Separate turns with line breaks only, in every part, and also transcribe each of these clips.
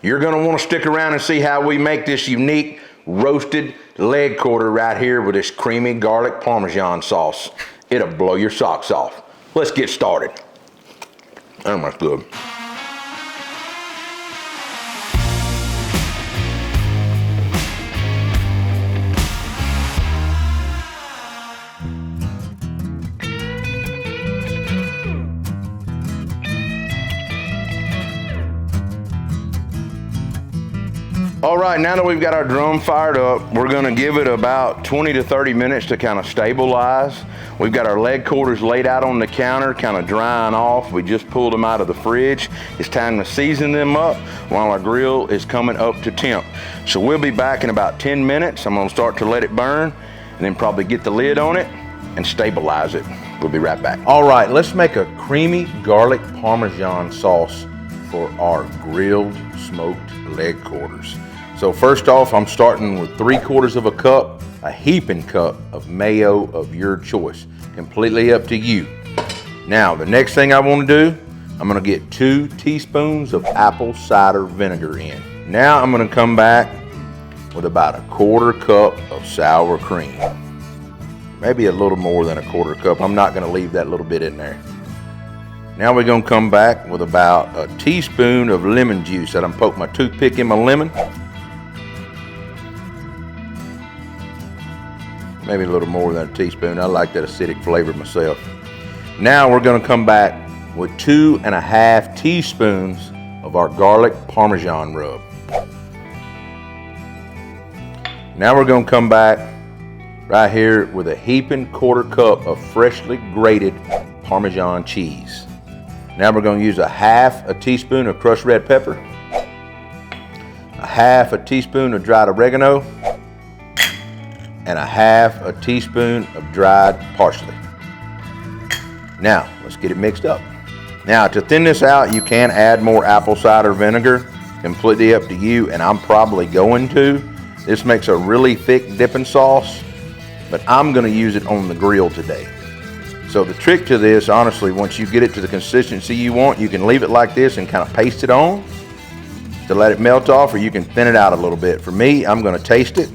You're gonna wanna stick around and see how we make this unique roasted leg quarter right here with this creamy garlic Parmesan sauce. It'll blow your socks off. Let's get started. Oh, that's good. All right, now that we've got our drum fired up, we're gonna give it about 20 to 30 minutes to kind of stabilize. We've got our leg quarters laid out on the counter, kind of drying off. We just pulled them out of the fridge. It's time to season them up while our grill is coming up to temp. So we'll be back in about 10 minutes. I'm gonna start to let it burn and then probably get the lid on it and stabilize it. We'll be right back. All right, let's make a creamy garlic Parmesan sauce for our grilled smoked leg quarters. So first off, I'm starting with 3/4 of a cup, a heaping cup of mayo of your choice. Completely up to you. Now, the next thing I want to do, I'm going to get 2 teaspoons of apple cider vinegar in. Now I'm going to come back with about 1/4 cup of sour cream. Maybe a little more than 1/4 cup. I'm not going to leave that little bit in there. Now we're going to come back with about a teaspoon of lemon juice that I'm poking my toothpick in my lemon. Maybe a little more than a teaspoon. I like that acidic flavor myself. Now we're going to come back with 2½ teaspoons of our garlic Parmesan rub. Now we're going to come back right here with a heaping 1/4 cup of freshly grated Parmesan cheese. Now we're going to use 1/2 teaspoon of crushed red pepper, 1/2 teaspoon of dried oregano, and 1/2 teaspoon of dried parsley. Now, let's get it mixed up. Now, to thin this out, you can add more apple cider vinegar, completely up to you, and I'm probably going to. This makes a really thick dipping sauce, but I'm gonna use it on the grill today. So the trick to this, honestly, once you get it to the consistency you want, you can leave it like this and kind of paste it on to let it melt off, or you can thin it out a little bit. For me, I'm gonna taste it.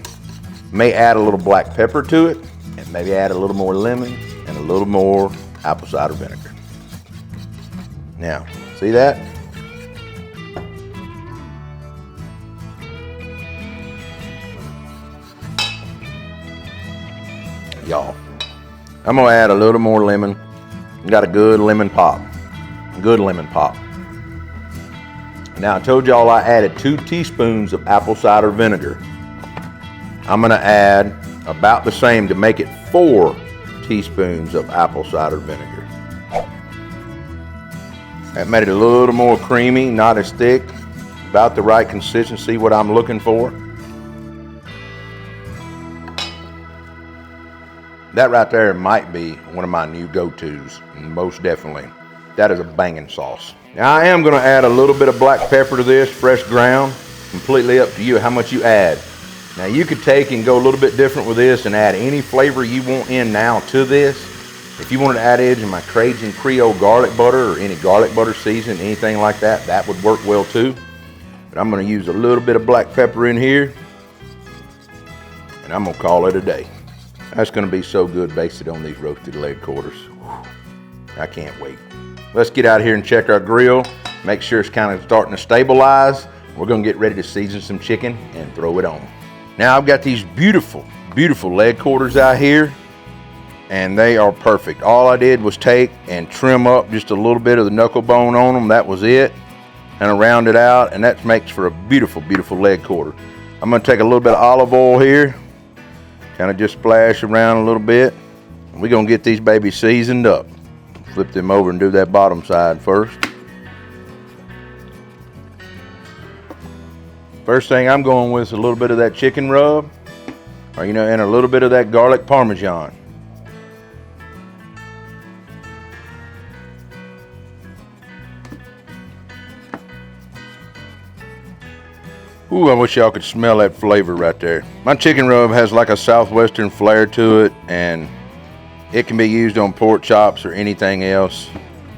May add a little black pepper to it, and maybe add a little more lemon and a little more apple cider vinegar. Now, see that? Y'all, I'm gonna add a little more lemon. Got a good lemon pop. Good lemon pop. Now, I told y'all I added 2 teaspoons of apple cider vinegar. I'm gonna add about the same to make it 4 teaspoons of apple cider vinegar. That made it a little more creamy, not as thick, about the right consistency, what I'm looking for. That right there might be one of my new go-tos, most definitely. That is a banging sauce. Now I am gonna add a little bit of black pepper to this, fresh ground, completely up to you how much you add. Now you could take and go a little bit different with this and add any flavor you want in now to this. If you wanted to add in my Cajun Creole garlic butter or any garlic butter season, anything like that, that would work well too. But I'm gonna use a little bit of black pepper in here, and I'm gonna call it a day. That's gonna be so good basted on these roasted leg quarters. I can't wait. Let's get out here and check our grill. Make sure it's kind of starting to stabilize. We're gonna get ready to season some chicken and throw it on. Now I've got these beautiful, beautiful leg quarters out here, and they are perfect. All I did was take and trim up just a little bit of the knuckle bone on them. That was it. And I round it out, and that makes for a beautiful, beautiful leg quarter. I'm gonna take a little bit of olive oil here, kind of just splash around a little bit. We're gonna get these babies seasoned up. Flip them over and do that bottom side first. First thing I'm going with is a little bit of that chicken rub, or and a little bit of that garlic Parmesan. Ooh, I wish y'all could smell that flavor right there. My chicken rub has like a southwestern flair to it, and it can be used on pork chops or anything else.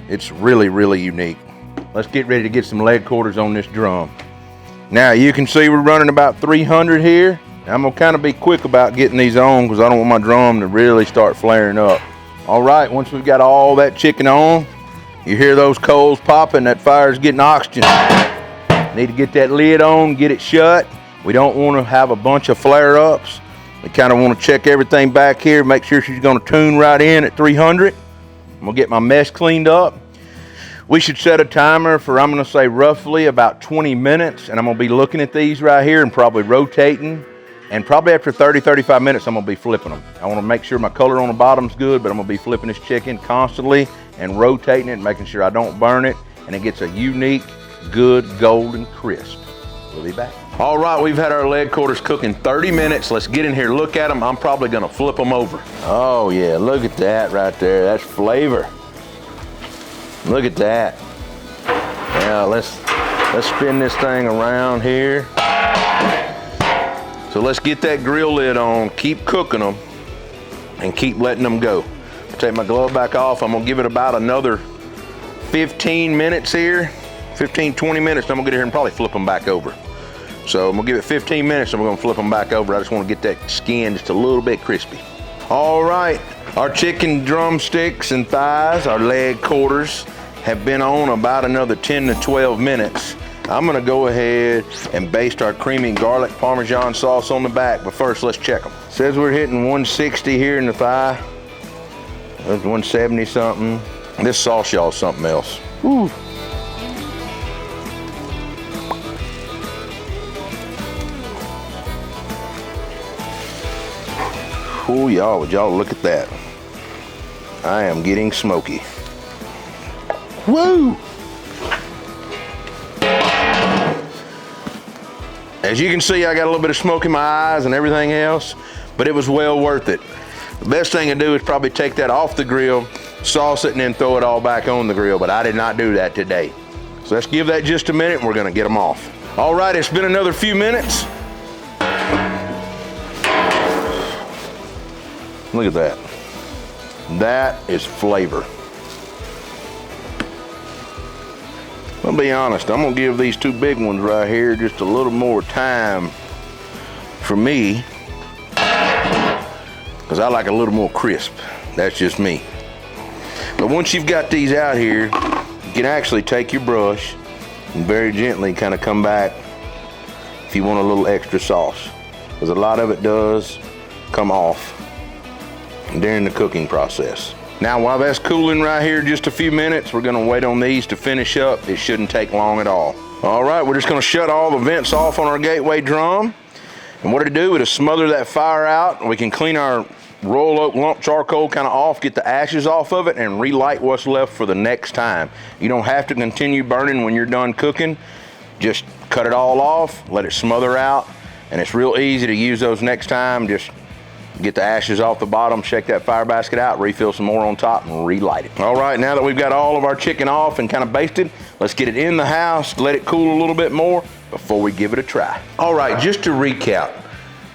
It's really, really unique. Let's get ready to get some leg quarters on this drum. Now you can see we're running about 300 here. I'm gonna kind of be quick about getting these on because I don't want my drum to really start flaring up. All right, once we've got all that chicken on, you hear those coals popping, that fire's getting oxygen. Need to get that lid on, get it shut. We don't want to have a bunch of flare-ups. We kind of want to check everything back here, make sure she's gonna tune right in at 300. I'm gonna get my mesh cleaned up. We should set a timer for, I'm gonna say roughly about 20 minutes, and I'm gonna be looking at these right here and probably rotating. And probably after 30, 35 minutes, I'm gonna be flipping them. I wanna make sure my color on the bottom's good, but I'm gonna be flipping this chicken constantly and rotating it, making sure I don't burn it, and it gets a unique, good golden crisp. We'll be back. All right, we've had our leg quarters cooking 30 minutes. Let's get in here, look at them. I'm probably gonna flip them over. Oh yeah, look at that right there. That's flavor. Look at that. Now let's spin this thing around here. So let's get that grill lid on, keep cooking them, and keep letting them go. I'll take my glove back off. I'm gonna give it about another 15 minutes here, 15, 20 minutes, then I'm gonna get here and probably flip them back over. So I'm gonna give it 15 minutes and we're gonna flip them back over. I just wanna get that skin just a little bit crispy. All right, our chicken drumsticks and thighs, our leg quarters, have been on about another 10 to 12 minutes. I'm gonna go ahead and baste our creamy garlic Parmesan sauce on the back, but first let's check them. Says we're hitting 160 here in the thigh. That's 170 something. This sauce, y'all, is something else. Woo. Ooh, y'all, would y'all look at that. I am getting smoky. Woo! As you can see, I got a little bit of smoke in my eyes and everything else, but it was well worth it. The best thing to do is probably take that off the grill, sauce it, and then throw it all back on the grill, but I did not do that today. So let's give that just a minute and we're gonna get them off. All right, it's been another few minutes. Look at that. That is flavor. I'll be honest, I'm gonna give these two big ones right here just a little more time for me, because I like a little more crisp. That's just me. But once you've got these out here, you can actually take your brush and very gently kind of come back if you want a little extra sauce, because a lot of it does come off during the cooking process. Now, while that's cooling right here just a few minutes, we're gonna wait on these to finish up. It shouldn't take long at all. All right, we're just gonna shut all the vents off on our gateway drum. And what to do is to smother that fire out. We can clean our roll oak lump charcoal kind of off, get the ashes off of it, and relight what's left for the next time. You don't have to continue burning when you're done cooking. Just cut it all off, let it smother out, and it's real easy to use those next time. Just get the ashes off the bottom, shake that fire basket out, refill some more on top, and relight it. All right, now that we've got all of our chicken off and kind of basted, let's get it in the house, let it cool a little bit more before we give it a try. All right, just to recap,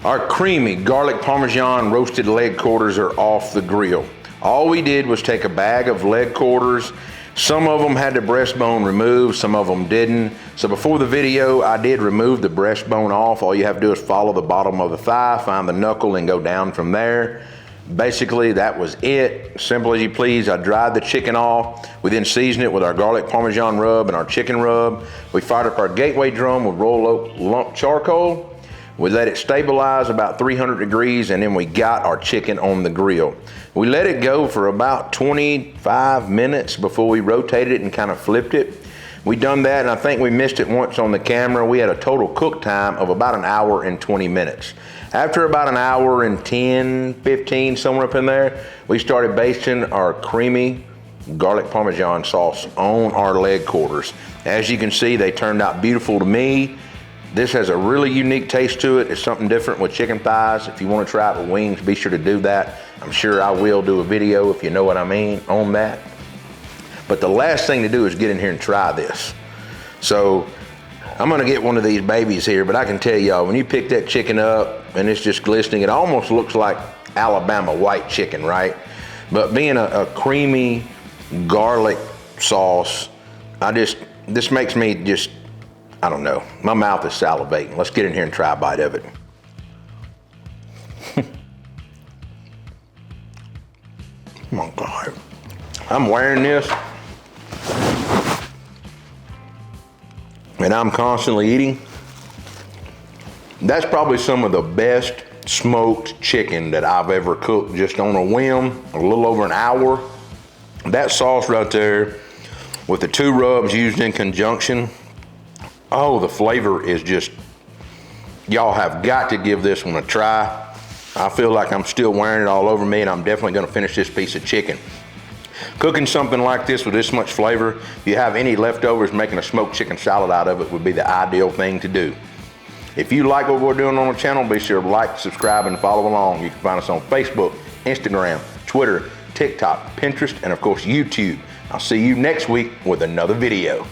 our creamy garlic Parmesan roasted leg quarters are off the grill. All we did was take a bag of leg quarters. Some of them had the breastbone removed, some of them didn't. So before the video, I did remove the breastbone off. All you have to do is follow the bottom of the thigh, find the knuckle, and go down from there. Basically, that was it. Simple as you please. I dried the chicken off. We then seasoned it with our garlic Parmesan rub and our chicken rub. We fired up our gateway drum with roll oak lump charcoal. We let it stabilize about 300 degrees, and then we got our chicken on the grill. We let it go for about 25 minutes before we rotated it and kind of flipped it. We done that, and I think we missed it once on the camera. We had a total cook time of about 1 hour and 20 minutes. After about 1 hour and 10, 15, somewhere up in there, we started basting our creamy garlic Parmesan sauce on our leg quarters. As you can see, they turned out beautiful to me. This has a really unique taste to it. It's something different with chicken thighs. If you want to try it with wings, be sure to do that. I'm sure I will do a video, if you know what I mean, on that. But the last thing to do is get in here and try this. So I'm gonna get one of these babies here, but I can tell y'all, when you pick that chicken up and it's just glistening, it almost looks like Alabama white chicken, right? But being a creamy garlic sauce, this makes me just, I don't know. My mouth is salivating. Let's get in here and try a bite of it. Oh my God. I'm wearing this and I'm constantly eating. That's probably some of the best smoked chicken that I've ever cooked just on a whim, a little over an hour. That sauce right there with the 2 rubs used in conjunction, oh, the flavor is just, y'all have got to give this one a try. I feel like I'm still wearing it all over me, and I'm definitely gonna finish this piece of chicken. Cooking something like this with this much flavor, if you have any leftovers, making a smoked chicken salad out of it would be the ideal thing to do. If you like what we're doing on the channel, be sure to like, subscribe, and follow along. You can find us on Facebook, Instagram, Twitter, TikTok, Pinterest, and of course YouTube. I'll see you next week with another video.